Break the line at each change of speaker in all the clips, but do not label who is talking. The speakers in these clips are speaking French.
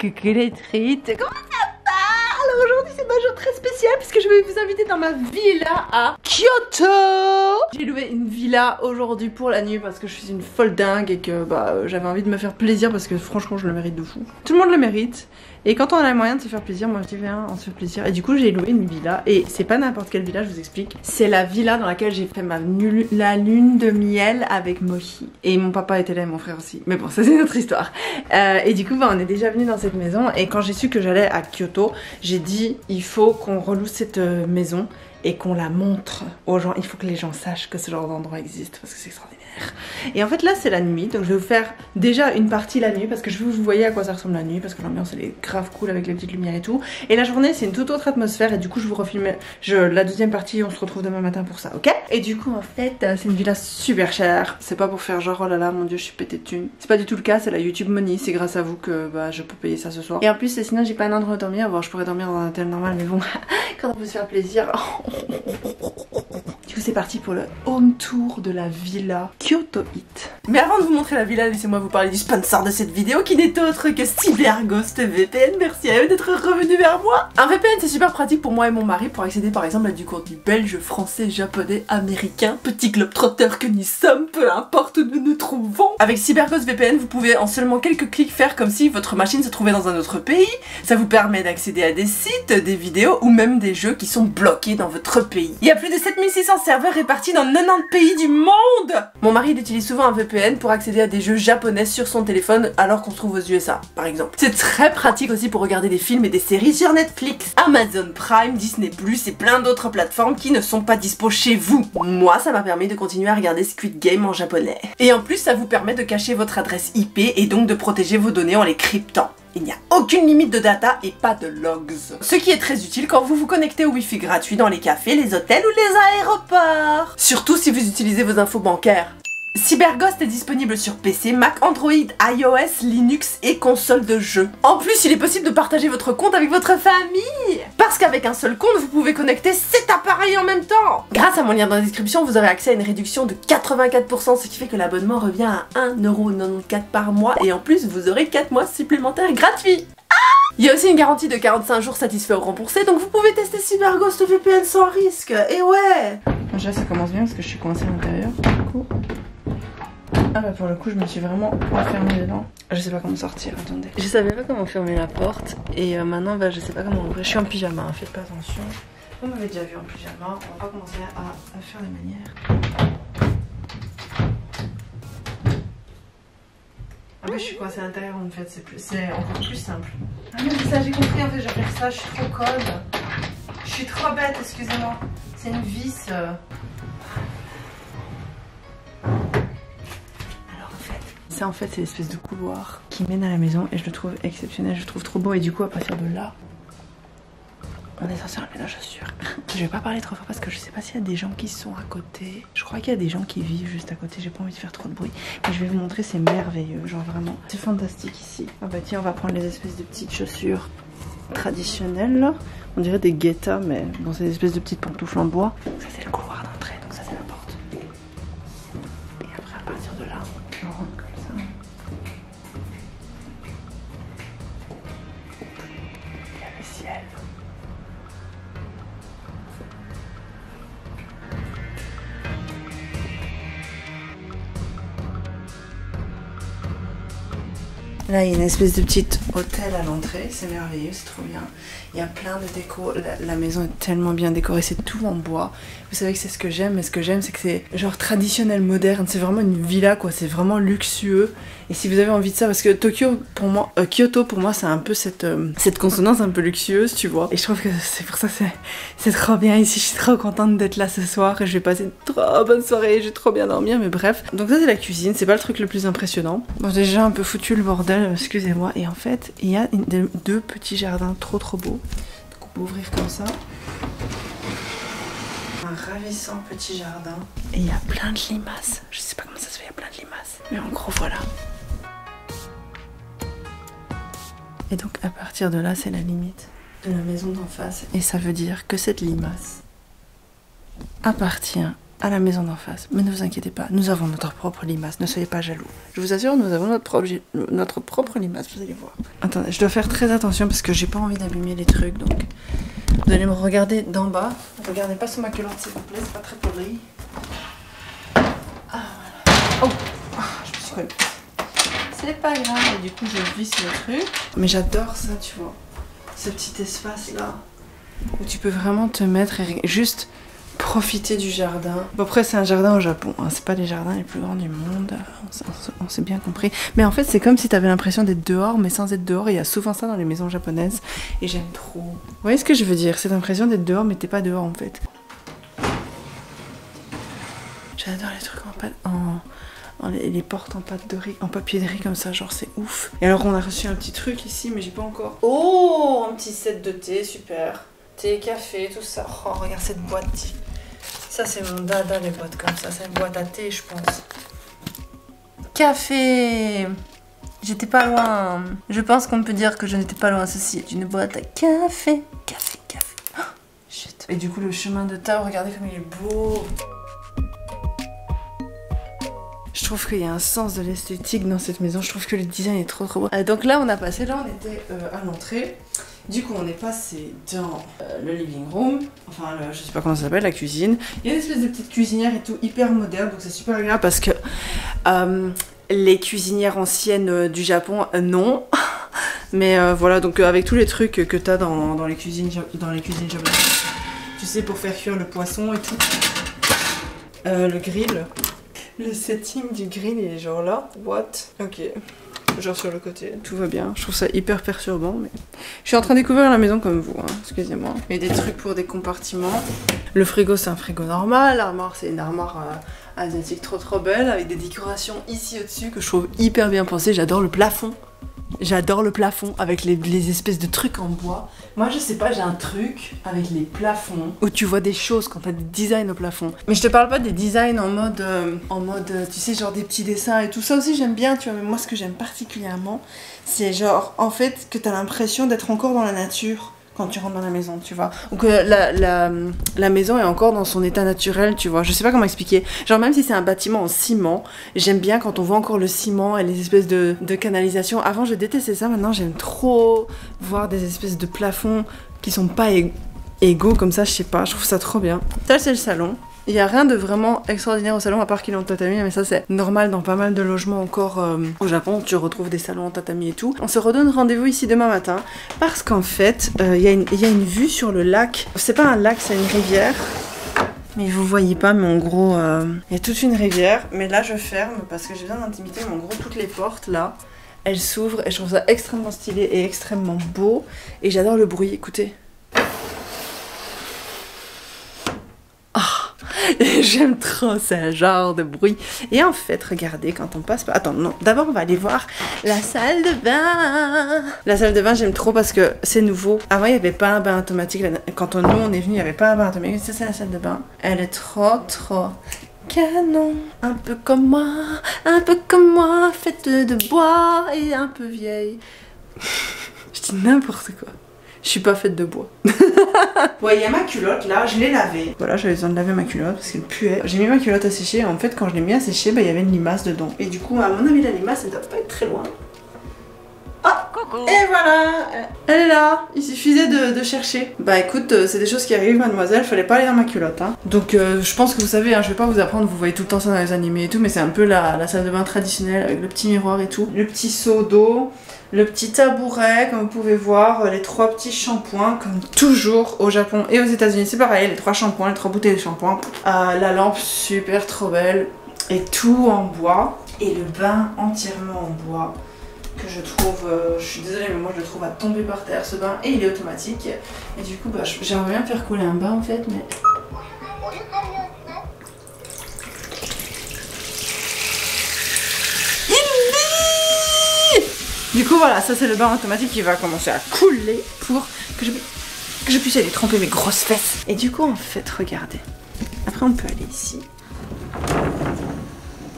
Coucou les trites, comment ça va? Alors aujourd'hui c'est un jour très spécial puisque je vais vous inviter dans ma villa à Kyoto. J'ai loué une villa aujourd'hui pour la nuit parce que je suis une folle dingue et que j'avais envie de me faire plaisir parce que franchement je le mérite de fou. Tout le monde le mérite. Et quand on a les moyens de se faire plaisir, moi je dis viens, on se fait plaisir. Et du coup j'ai loué une villa et c'est pas n'importe quelle villa, je vous explique. C'est la villa dans laquelle j'ai fait la lune de miel avec Mochi. Et mon papa était là et mon frère aussi. Mais bon, ça c'est notre histoire. Et du coup on est déjà venu dans cette maison et quand j'ai su que j'allais à Kyoto, j'ai dit il faut qu'on reloue cette maison et qu'on la montre aux gens. Il faut que les gens sachent que ce genre d'endroit existe parce que c'est extraordinaire. Et en fait là c'est la nuit, donc je vais vous faire déjà une partie la nuit parce que je veux que vous voyez à quoi ça ressemble la nuit parce que l'ambiance elle est grave cool avec les petites lumières et tout. Et la journée c'est une toute autre atmosphère et du coup je vous refilme la deuxième partie, on se retrouve demain matin pour ça, ok? Et du coup en fait c'est une villa super chère, c'est pas pour faire genre oh là là mon dieu je suis pété de thunes. C'est pas du tout le cas, c'est la YouTube Money, c'est grâce à vous que je peux payer ça ce soir. Et en plus sinon j'ai pas un endroit où dormir, bon je pourrais dormir dans un hôtel normal mais bon quand on peut se faire plaisir. Du coup c'est parti pour le home tour de la villa Kyoto It. Mais avant de vous montrer la villa, laissez-moi vous parler du sponsor de cette vidéo qui n'est autre que CyberGhost VPN. Merci à eux d'être revenus vers moi. Un VPN c'est super pratique pour moi et mon mari pour accéder par exemple à du contenu belge, français, japonais, américain, petit globetrotter que nous sommes, peu importe où nous nous trouvons. Avec CyberGhost VPN vous pouvez en seulement quelques clics faire comme si votre machine se trouvait dans un autre pays. Ça vous permet d'accéder à des sites, des vidéos ou même des jeux qui sont bloqués dans votre pays. Il y a plus de 7600 serveurs répartis dans 90 pays du monde. Mon mari il utilise souvent un VPN pour accéder à des jeux japonais sur son téléphone alors qu'on se trouve aux USA par exemple. C'est très pratique aussi pour regarder des films et des séries sur Netflix, Amazon Prime, Disney+, et plein d'autres plateformes qui ne sont pas dispo chez vous. Moi ça m'a permis de continuer à regarder Squid Game en japonais. Et en plus ça vous permet de cacher votre adresse IP et donc de protéger vos données en les cryptant. Il n'y a aucune limite de data et pas de logs. Ce qui est très utile quand vous vous connectez au wifi gratuit dans les cafés, les hôtels ou les aéroports. Surtout si vous utilisez vos infos bancaires. CyberGhost est disponible sur PC, Mac, Android, iOS, Linux et console de jeu. En plus, il est possible de partager votre compte avec votre famille. Parce qu'avec un seul compte, vous pouvez connecter 7 appareils en même temps. Grâce à mon lien dans la description, vous aurez accès à une réduction de 84%, ce qui fait que l'abonnement revient à 1,94€ par mois. Et en plus, vous aurez 4 mois supplémentaires gratuits. Il y a aussi une garantie de 45 jours satisfait ou remboursé, donc vous pouvez tester CyberGhost VPN sans risque. Et ouais. Déjà, ça commence bien parce que je suis coincée à l'intérieur. Du coup. Ah bah pour le coup je me suis vraiment enfermée dedans. Je sais pas comment sortir, attendez. Je savais pas comment fermer la porte et maintenant je sais pas comment ouvrir. Je suis en pyjama, hein, faites pas attention. Vous m'avez déjà vu en pyjama, on va pas commencer à faire les manières. Ah bah je suis coincée à l'intérieur en fait, c'est encore plus simple. Ah mais c'est ça j'ai compris en fait, je vais faire ça, je suis trop conne. Je suis trop bête, excusez-moi. C'est une vis. Ça en fait c'est l'espèce de couloir qui mène à la maison et je le trouve exceptionnel, je le trouve trop beau et du coup à partir de là on est censé enlever nos chaussures. Je vais pas parler trop fort parce que je sais pas s'il y a des gens qui sont à côté. Je crois qu'il y a des gens qui vivent juste à côté, j'ai pas envie de faire trop de bruit. Mais je vais vous montrer, c'est merveilleux, genre vraiment. C'est fantastique ici. Ah bah tiens on va prendre les espèces de petites chaussures traditionnelles là. On dirait des guettas mais bon c'est des espèces de petites pantoufles en bois. Ça c'est le couloir d'entrée, donc ça c'est la porte. Et après à partir de là on rentre comme ça. Il y a le ciel. Là, il y a une espèce de petit hôtel à l'entrée, c'est merveilleux, c'est trop bien. Il y a plein de déco, la maison est tellement bien décorée, c'est tout en bois. Vous savez que c'est ce que j'aime, mais ce que j'aime c'est que c'est genre traditionnel, moderne, c'est vraiment une villa quoi, c'est vraiment luxueux. Et si vous avez envie de ça, parce que Kyoto pour moi c'est un peu cette consonance un peu luxueuse, tu vois. Et je trouve que c'est pour ça c'est trop bien ici, je suis trop contente d'être là ce soir et je vais passer une trop bonne soirée, je vais trop bien dormir, mais bref. Donc ça c'est la cuisine, c'est pas le truc le plus impressionnant. Bon déjà un peu foutu le bordel, excusez-moi. Et en fait il y a deux petits jardins trop beaux. Donc on peut ouvrir comme ça. Un ravissant petit jardin. Et il y a plein de limaces. Je sais pas comment ça se fait, il y a plein de limaces. Mais en gros voilà. Et donc à partir de là c'est la limite de la maison d'en face. Et ça veut dire que cette limace appartient à la maison d'en face. Mais ne vous inquiétez pas, nous avons notre propre limace, ne soyez pas jaloux. Je vous assure, nous avons notre propre limace, vous allez voir. Attendez, je dois faire très attention parce que j'ai pas envie d'abîmer les trucs, donc vous allez me regarder d'en bas. Regardez pas sur ma culotte s'il vous plaît, c'est pas très poli. Ah voilà. Oh, je me suis remise. C'est pas grave, et du coup je visse le truc. Mais j'adore ça, tu vois. Ce petit espace là où tu peux vraiment te mettre et juste profiter du jardin. Bon, après c'est un jardin au Japon, hein. C'est pas les jardins les plus grands du monde, on s'est bien compris. Mais en fait c'est comme si t'avais l'impression d'être dehors mais sans être dehors, et il y a souvent ça dans les maisons japonaises et j'aime trop. Vous voyez ce que je veux dire? Cette impression d'être dehors mais t'es pas dehors en fait. J'adore les trucs les portes en pâte de riz, en papier de riz comme ça, genre c'est ouf. Et alors on a reçu un petit truc ici mais j'ai pas encore. Oh, un petit set de thé, super. Thé, café, tout ça. Oh, regarde cette boîte. Ça c'est mon dada, les boîtes comme ça. C'est une boîte à thé, je pense. Café. J'étais pas loin. Je pense qu'on peut dire que je n'étais pas loin. Ceci est une boîte à café. Café, café. Oh, chut. Et du coup le chemin de table, regardez comme il est beau. Je trouve qu'il y a un sens de l'esthétique dans cette maison. Je trouve que le design est trop beau. Donc là on a passé, là on était à l'entrée. Du coup on est passé dans le living room. Enfin je sais pas comment ça s'appelle, la cuisine. Il y a une espèce de petite cuisinière et tout, hyper moderne. Donc c'est super agréable parce que les cuisinières anciennes du Japon, non. Mais voilà, donc avec tous les trucs que t'as dans les cuisines japonaises. Tu sais, pour faire cuire le poisson et tout. Le grill. Le setting du grill il est genre là. What? Ok. Genre sur le côté. Tout va bien. Je trouve ça hyper perturbant. Mais je suis en train de découvrir la maison comme vous. Hein. Excusez-moi. Il y a des trucs pour des compartiments. Le frigo c'est un frigo normal. L'armoire c'est une armoire asiatique trop belle. Avec des décorations ici au-dessus que je trouve hyper bien pensées. J'adore le plafond. J'adore le plafond avec les espèces de trucs en bois. Moi je sais pas, j'ai un truc avec les plafonds où tu vois des choses quand t'as des designs au plafond. Mais je te parle pas des designs en mode tu sais, genre des petits dessins et tout ça aussi j'aime bien, tu vois. Mais moi ce que j'aime particulièrement c'est genre en fait que t'as l'impression d'être encore dans la nature quand tu rentres dans la maison, tu vois. Ou que la maison est encore dans son état naturel, tu vois. Je sais pas comment expliquer. Genre même si c'est un bâtiment en ciment, j'aime bien quand on voit encore le ciment et les espèces de canalisation. Avant je détestais ça, maintenant j'aime trop voir des espèces de plafonds qui sont pas égaux comme ça, je sais pas. Je trouve ça trop bien. Ça c'est le salon. Il n'y a rien de vraiment extraordinaire au salon à part qu'il est en tatami, mais ça c'est normal dans pas mal de logements encore au Japon, tu retrouves des salons en tatami et tout. On se redonne rendez-vous ici demain matin parce qu'en fait il y a une vue sur le lac. C'est pas un lac, c'est une rivière. Mais vous voyez pas, mais en gros il y a toute une rivière. Mais là je ferme parce que j'ai besoin d'intimité, mais en gros toutes les portes là, elles s'ouvrent et je trouve ça extrêmement stylé et extrêmement beau. Et j'adore le bruit, écoutez. J'aime trop ce genre de bruit. Et en fait, regardez, quand on passe par... Attends, non, d'abord on va aller voir la salle de bain. La salle de bain, j'aime trop parce que c'est nouveau. Avant, il n'y avait pas un bain automatique. Quand nous, on est venu, il n'y avait pas un bain automatique. Ça, c'est la salle de bain. Elle est trop canon. Un peu comme moi, faite de bois et un peu vieille. Je dis n'importe quoi. Je suis pas faite de bois. Ouais, il y a ma culotte là, je l'ai lavée. Voilà, j'avais besoin de laver ma culotte parce qu'elle puait. J'ai mis ma culotte à sécher et en fait, quand je l'ai mis à sécher, bah, il y avait une limace dedans. Et du coup, à mon avis, la limace, elle doit pas être très loin. Ah, coucou. Et voilà, elle est là. Il suffisait de chercher. Bah écoute, c'est des choses qui arrivent, mademoiselle. Fallait pas aller dans ma culotte. Hein. Donc, je pense que vous savez, hein, je vais pas vous apprendre. Vous voyez tout le temps ça dans les animés et tout, mais c'est un peu la salle de bain traditionnelle avec le petit miroir et tout. Le petit seau d'eau. Le petit tabouret, comme vous pouvez voir, les 3 petits shampoings, comme toujours au Japon et aux États-Unis, c'est pareil, les 3 shampoings, les 3 bouteilles de shampoing. La lampe super trop belle, et tout en bois, et le bain entièrement en bois, que je trouve, je suis désolée, mais moi je le trouve à tomber par terre ce bain, et il est automatique. Et du coup, bah, j'aimerais bien faire couler un bain en fait, mais... Du coup voilà, ça c'est le bain automatique qui va commencer à couler pour que je puisse aller tremper mes grosses fesses. Et du coup en fait, regardez. Après on peut aller ici.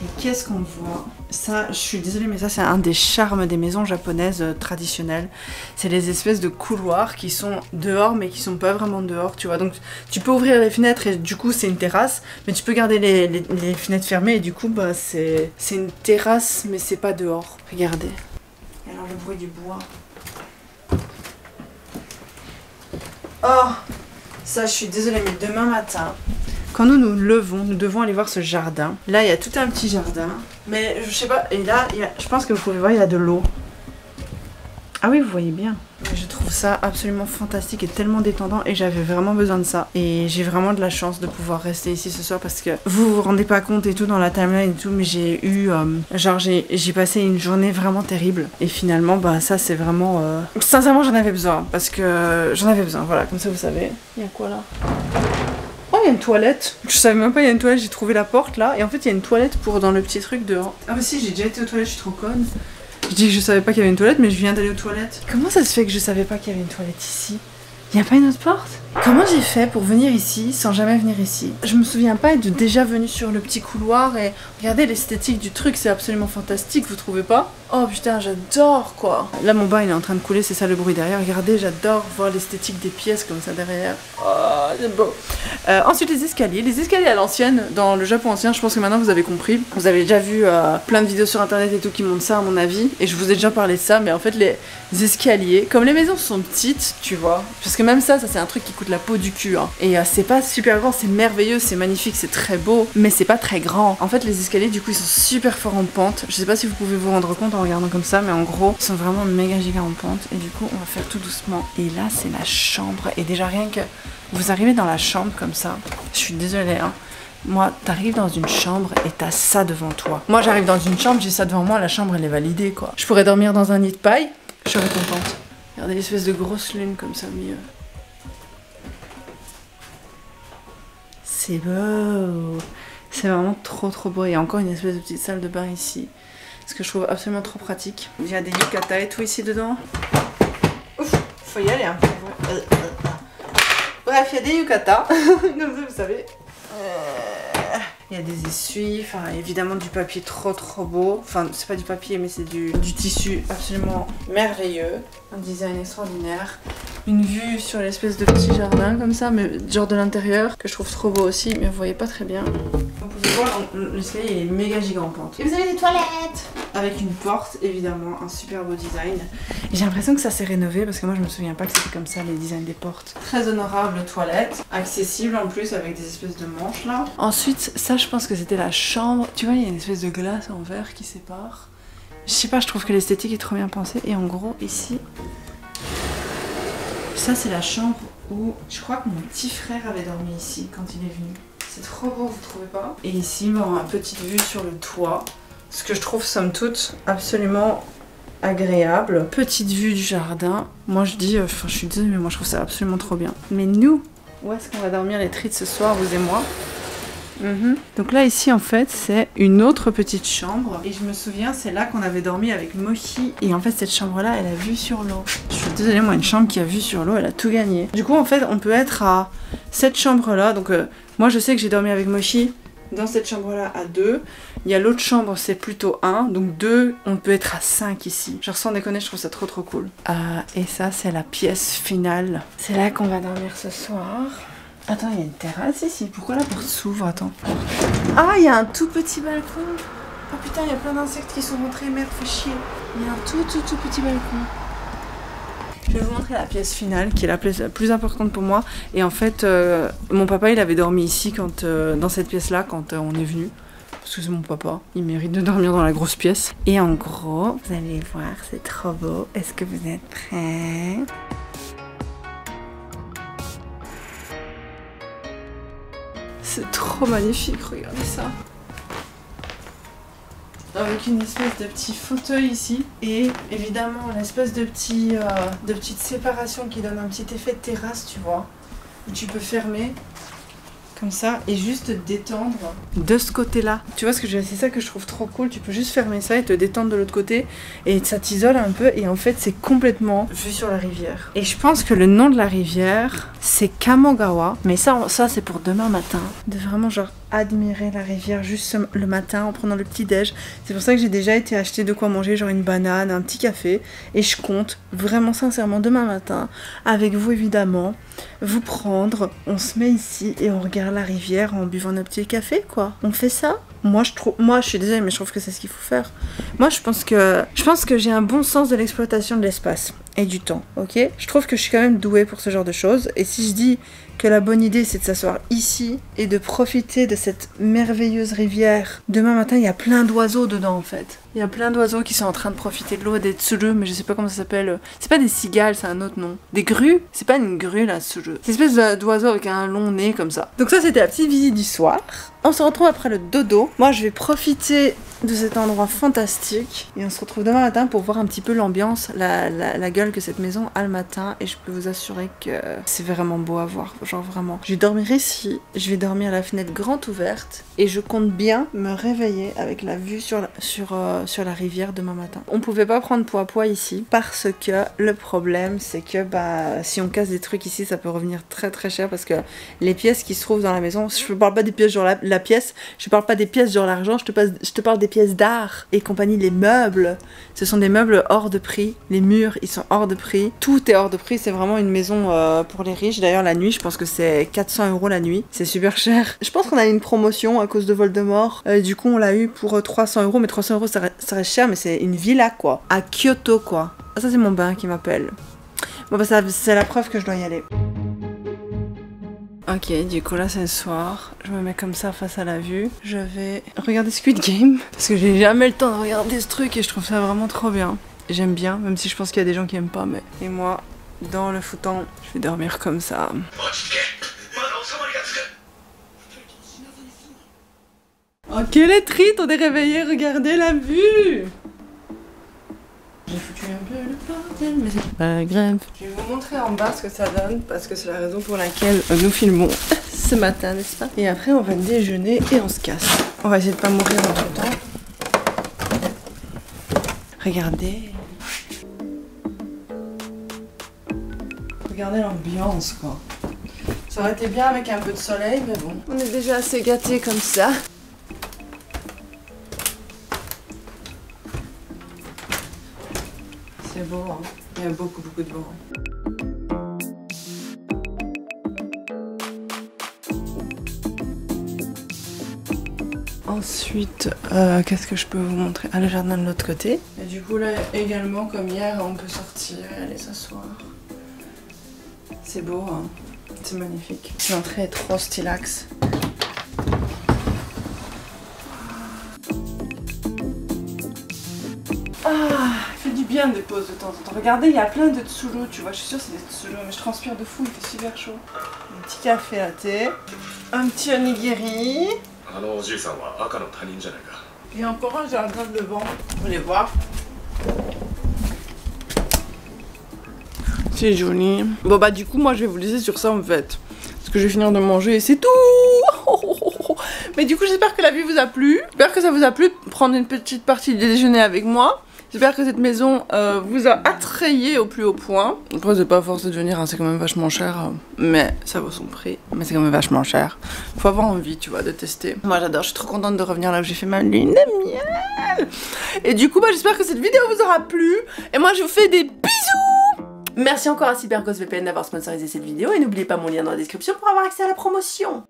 Et qu'est-ce qu'on voit? Ça, je suis désolée, mais ça c'est un des charmes des maisons japonaises traditionnelles. C'est les espèces de couloirs qui sont dehors mais qui sont pas vraiment dehors, tu vois. Donc tu peux ouvrir les fenêtres et du coup c'est une terrasse, mais tu peux garder les fenêtres fermées et du coup bah c'est une terrasse mais c'est pas dehors. Regardez. Et alors le bruit du bois. Oh, ça je suis désolée, mais demain matin, quand nous nous levons, nous devons aller voir ce jardin. Là il y a tout un petit jardin. Mais je sais pas, et là, je pense que vous pouvez voir, il y a de l'eau. Ah oui, vous voyez bien. Je trouve ça absolument fantastique et tellement détendant et j'avais vraiment besoin de ça. Et j'ai vraiment de la chance de pouvoir rester ici ce soir parce que vous vous rendez pas compte et tout dans la timeline et tout, mais j'ai eu, genre j'ai passé une journée vraiment terrible. Et finalement, bah ça c'est vraiment... Sincèrement, j'en avais besoin parce que j'en avais besoin, voilà, comme ça vous savez. Il y a quoi là ? Oh, il y a une toilette. Je savais même pas, il y a une toilette, j'ai trouvé la porte là. Et en fait, il y a une toilette pour dans le petit truc dehors. Ah, mais si, j'ai déjà été aux toilettes, je suis trop conne. Je dis que je savais pas qu'il y avait une toilette, mais je viens d'aller aux toilettes. Comment ça se fait que je savais pas qu'il y avait une toilette ici ? Il y a pas une autre porte ? Comment j'ai fait pour venir ici sans jamais venir ici ? Je me souviens pas être déjà venue sur le petit couloir et regardez l'esthétique du truc, c'est absolument fantastique, vous trouvez pas ? Oh putain, j'adore quoi. Là mon bain il est en train de couler, c'est ça le bruit derrière. Regardez, j'adore voir l'esthétique des pièces comme ça derrière. Oh, c'est beau. Ensuite les escaliers à l'ancienne, dans le Japon ancien, je pense que maintenant vous avez compris. Vous avez déjà vu plein de vidéos sur internet et tout qui montrent ça à mon avis. Et je vous ai déjà parlé de ça, mais en fait les escaliers, comme les maisons sont petites, tu vois. Parce que même ça c'est un truc qui coûte la peau du cul. Hein. Et c'est pas super grand, c'est merveilleux, c'est magnifique, c'est très beau, mais c'est pas très grand. En fait les escaliers du coup ils sont super forts en pente. Je sais pas si vous pouvez vous rendre compte en regardant comme ça, mais en gros ils sont vraiment méga giga en pente. Et du coup on va faire tout doucement. Et là c'est la chambre. Et déjà rien que vous arrivez dans la chambre comme ça, je suis désolée hein. Moi, t'arrives dans une chambre et t'as ça devant toi. Moi, j'arrive dans une chambre, j'ai ça devant moi, la chambre elle est validée quoi. Je pourrais dormir dans un nid de paille, je serais contente. Regardez l'espèce de grosse lune comme ça au milieu. C'est beau. C'est vraiment trop beau. Il y a encore une espèce de petite salle de bain ici. Ce que je trouve absolument trop pratique. Il y a des yukata et tout ici dedans. Ouf, faut y aller un peu. Bref, il y a des yukata. Comme ça, vous savez. Il y a des essuies, enfin évidemment du papier trop beau. Enfin c'est pas du papier mais c'est du tissu absolument merveilleux. Un design extraordinaire. Une vue sur l'espèce de petit jardin comme ça, mais genre de l'intérieur, que je trouve trop beau aussi, mais vous voyez pas très bien. Vous pouvez voir, l'escalier il est méga giga en pente. Et vous avez des toilettes avec une porte évidemment, un super beau design. J'ai l'impression que ça s'est rénové parce que moi je me souviens pas que c'était comme ça les designs des portes. Très honorable toilette, accessible en plus avec des espèces de manches là. Ensuite ça je pense que c'était la chambre. Tu vois il y a une espèce de glace en verre qui sépare. Je sais pas, je trouve que l'esthétique est trop bien pensée. Et en gros ici, ça c'est la chambre où je crois que mon petit frère avait dormi ici quand il est venu. C'est trop beau, vous trouvez pas? Et ici bon, une petite vue sur le toit. Ce que je trouve somme toute absolument agréable. Petite vue du jardin. Moi je dis, je suis désolée mais moi je trouve ça absolument trop bien. Mais nous, où est-ce qu'on va dormir les trites ce soir, vous et moi? Donc là ici en fait c'est une autre petite chambre et je me souviens c'est là qu'on avait dormi avec Mochi et en fait cette chambre là elle a vue sur l'eau. Je suis désolée, moi une chambre qui a vue sur l'eau elle a tout gagné. Du coup en fait on peut être à cette chambre là, donc moi je sais que j'ai dormi avec Mochi dans cette chambre là à 2. Il y a l'autre chambre c'est plutôt 1, donc 2 on peut être à 5 ici. Genre sans déconner je trouve ça trop cool. Et ça c'est la pièce finale. C'est là qu'on va dormir ce soir. Attends, il y a une terrasse ici. Pourquoi la porte s'ouvre? Attends. Ah, il y a un tout petit balcon. Oh putain, il y a plein d'insectes qui sont rentrés. Merde, fait chier. Il y a un tout petit balcon. Je vais vous montrer la pièce finale, qui est la plus importante pour moi. Et en fait, mon papa, il avait dormi ici, dans cette pièce-là, quand on est venu. Parce que c'est mon papa. Il mérite de dormir dans la grosse pièce. Et en gros, vous allez voir, c'est trop beau. Est-ce que vous êtes prêts? C'est trop magnifique, regardez ça. Avec une espèce de petit fauteuil ici. Et évidemment, une espèce de petite séparation qui donne un petit effet de terrasse, tu vois. Où tu peux fermer. Comme ça. Et juste te détendre de ce côté-là. Tu vois ce que je veux dire? C'est ça que je trouve trop cool. Tu peux juste fermer ça et te détendre de l'autre côté. Et ça t'isole un peu. Et en fait, c'est complètement vue sur la rivière. Et je pense que le nom de la rivière, c'est Kamogawa. Mais ça c'est pour demain matin. De vraiment genre admirer la rivière juste le matin en prenant le petit déj. C'est pour ça que j'ai déjà été acheter de quoi manger, genre une banane, un petit café. Et je compte vraiment sincèrement demain matin, avec vous évidemment, vous prendre, on se met ici et on regarde la rivière en buvant notre petit café quoi. On fait ça? Moi je suis désolée mais je trouve que c'est ce qu'il faut faire. Moi je pense que j'ai un bon sens de l'exploitation de l'espace et du temps, ok? Je trouve que je suis quand même douée pour ce genre de choses. Et si je dis que la bonne idée c'est de s'asseoir ici et de profiter de cette merveilleuse rivière. Demain matin il y a plein d'oiseaux dedans en fait. Il y a plein d'oiseaux qui sont en train de profiter de l'eau, des tsuru, mais je sais pas comment ça s'appelle. C'est pas des cigales, c'est un autre nom. Des grues? C'est pas une grue là, tsuru. C'est une espèce d'oiseau avec un long nez comme ça. Donc ça c'était la petite visite du soir. On se retrouve après le dodo. Moi je vais profiter de cet endroit fantastique et on se retrouve demain matin pour voir un petit peu l'ambiance, la gueule que cette maison a le matin. Et je peux vous assurer que c'est vraiment beau à voir, genre vraiment. Je vais dormir ici, je vais dormir à la fenêtre grande ouverte et je compte bien me réveiller avec la vue sur la rivière demain matin. On pouvait pas prendre poids à poids ici parce que le problème c'est que bah si on casse des trucs ici ça peut revenir très très cher parce que les pièces qui se trouvent dans la maison, je parle pas des pièces genre la pièce, je parle pas des pièces genre l'argent, je te parle des pièces d'art et compagnie, les meubles. Ce sont des meubles hors de prix, les murs ils sont hors de prix, tout est hors de prix, c'est vraiment une maison pour les riches. D'ailleurs la nuit je pense que c'est 400 € la nuit, c'est super cher. Je pense qu'on a eu une promotion à cause de Voldemort, du coup on l'a eu pour 300 €, mais 300 € ça reste cher, mais c'est une villa quoi, à Kyoto quoi. Ah, ça c'est mon bain qui m'appelle. Bon bah ça c'est la preuve que je dois y aller. Ok, du coup là c'est le soir, je me mets comme ça face à la vue, je vais regarder Squid Game, parce que j'ai jamais le temps de regarder ce truc et je trouve ça vraiment trop bien. J'aime bien, même si je pense qu'il y a des gens qui aiment pas, mais... Et moi, dans le futon, je vais dormir comme ça. Oh quelle triste, on est réveillé, regardez la vue! J'ai foutu un peu le bordel, mais c'est pas grave. Je vais vous montrer en bas ce que ça donne, parce que c'est la raison pour laquelle nous filmons ce matin, n'est-ce pas? Et après on va déjeuner et on se casse. On va essayer de pas mourir en tout temps. Regardez. Regardez l'ambiance quoi. Ça aurait été bien avec un peu de soleil, mais bon. On est déjà assez gâtés comme ça. C'est beau, hein. Il y a beaucoup de beau. Ensuite, qu'est-ce que je peux vous montrer? Ah, le jardin de l'autre côté. Et du coup, là également, comme hier, on peut sortir et aller s'asseoir. C'est beau, hein. C'est magnifique. L'entrée est trop stylax. Ah, il fait du bien des pauses de temps en temps. Regardez, il y a plein de tsuru, tu vois. Je suis sûre que c'est des tsuru, mais je transpire de fou, il fait super chaud. Un petit café latte, un petit onigiri. Et encore un jardin devant, vous allez voir. C'est joli. Bon bah du coup, moi je vais vous laisser sur ça en fait. Parce que je vais finir de manger et c'est tout. Mais du coup, j'espère que la vue vous a plu. J'espère que ça vous a plu de prendre une petite partie du déjeuner avec moi. J'espère que cette maison vous a attrayé au plus haut point. Après, c'est pas forcé de venir, hein, c'est quand même vachement cher. Mais ça vaut son prix. Mais c'est quand même vachement cher. Faut avoir envie, tu vois, de tester. Moi, j'adore. Je suis trop contente de revenir là où j'ai fait ma lune de miel. Et du coup, bah, j'espère que cette vidéo vous aura plu. Et moi, je vous fais des bisous. Merci encore à CyberGhostVPN d'avoir sponsorisé cette vidéo. Et n'oubliez pas mon lien dans la description pour avoir accès à la promotion.